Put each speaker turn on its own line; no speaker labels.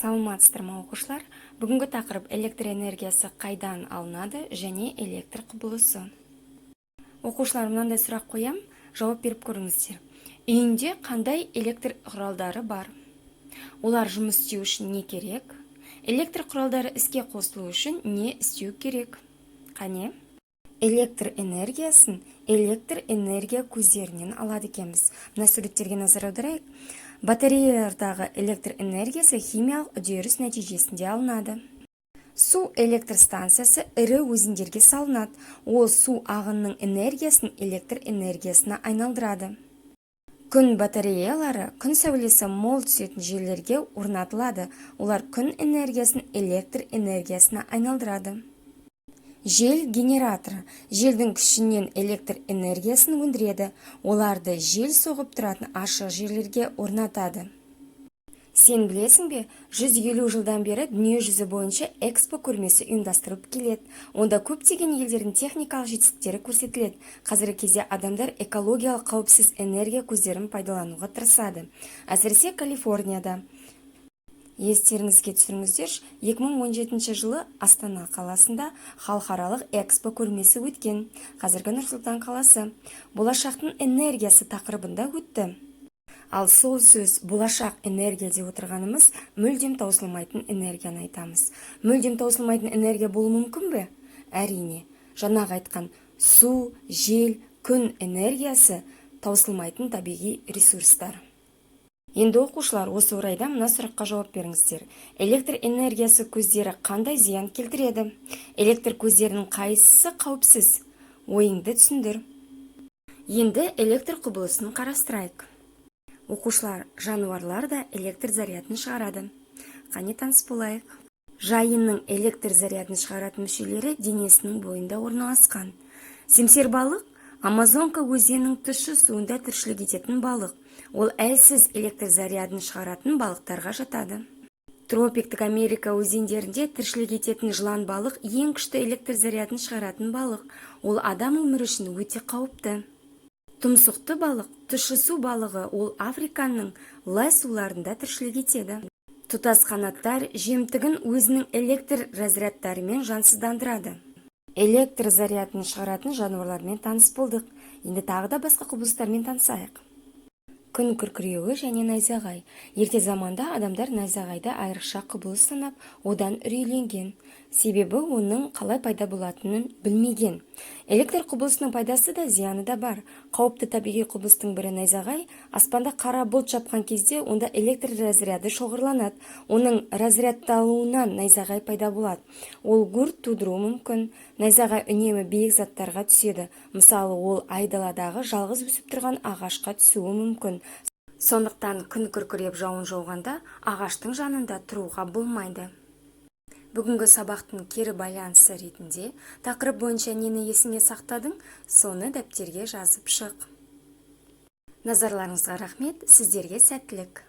Саламатсыздар оқушылар. Бүгінгі тақырып электр энергиясы қайдан алынады және электр құбылысы. Оқушылар, мынандай сұрақ қоям, жауап беріп көріңіздер. Үйінде қандай электр құралдары бар? Олар жұмыс істеу үшін не керек? Электр құралдары іске қосылу үшін не істеу керек? Қане? Электр энергиясын электр энергия көздерінен алады екенбіз. Мына суреттерге назар аударайық. Батареялардағы электр энергиясы химиялық үдеріс нәтижесінде алынады. Су электр станциясы ірі өзендерге салынады. Ол су ағынның энергиясын электр энергиясына айналдырады. Күн батареялары күн сәулесі мол түсетін жерлерге орнатылады. Олар күн энергиясын электр энергиясына айналдырады. Жел генераторы желдің күшінен электр энергиясын өндіреді. Оларды жел соғып тұратын ашық жерлерге орнатады. Сен білесің бе, 150 жылдан бері дүние жүзі бойынша экспо көрмесі ұйымдастырылып келеді. Онда көптеген елдердің техникалық жетістіктері көрсетіледі. Қазіргі кезде адамдар экологиялық қауіпсіз энергия көздерін пайдалануға тырысады. Әсіресе Калифорнияда. Естеріңізге түсіріңіздер, 2017 жылы Астана қаласында халықаралық экспо көрмесі өткен. Қазіргі Нұр-Сұлтан қаласы болашақтың энергиясы тақырыбында өтті. Ал сол сөз болашақ энергия деп отырғанымыз мүлдем таусылмайтын энергияны айтамыз. Мүлдем таусылмайтын энергия болуы мүмкін бе? Әрине, жаңағы айтқан су, жел, күн энергиясы таусылмайтын табиғи ресурстар. Енді оқушылар, осы орайда мына сұраққа жауап беріңіздер. Электр энергиясы көздері қандай зиян келтіреді? Электр көздерінің қайсысы қауіпсіз? Ойыңды түсіндір. Енді электр құбылысын қарастырайық. Оқушылар, жануарлар да электр зарядын шығарады. Қане таныс болайық. Жайынның электр зарядын шығаратын мүшелері денесінің бойында орналасқан. Семсер балық Амазонка өзенінің тұщы суында тіршілік ететін балық. Ол әлсіз электр зарядын шығаратын балықтарға жатады. Тропиктік Америка өзендерінде тіршілік ететін жылан балық ең күшті электр зарядын шығаратын балық. Ол адам өмірі үшін өте қауіпті. Тұмсықты балық, тұщы су балығы, ол Африканың лай суларында тіршілік етеді. Тұтас қанаттар жемтігін өзінің электр разрядтарымен жансыздандырады. Электр зарядын шығаратын жануарлармен таныс болдық. Енді тағы да басқа құбылыстармен танысайық. Күн күркіреуі және найзағай. Ерте заманда адамдар найзағайды айрықша құбылыс санап, одан үрейленген. Себебі оның қалай пайда болатынын білмеген. Электр құбылысының пайдасы да зияны да бар. Қауіпті табиғи құбылыстың бірі найзағай. Аспанда қара бұлт жапқан кезде онда электр разряды шоғырланады. Оның разрядталуынан найзағай пайда болады. Ол гурт тудыруы мүмкін. Найзағай үнемі биік заттарға түседі. Мысалы, ол айдаладағы жалғыз өсіп тұрған ағашқа түсуі мүмкін. Сондықтан күн күркіреп жауын жауғанда ағаштың жанында тұруға болмайды. Бүгінгі сабақтың кері байланысы ретінде тақырып бойынша нені есіңе сақтадың, соны дәптерге жазып шық. Назарларыңызға рахмет, сіздерге сәттілік.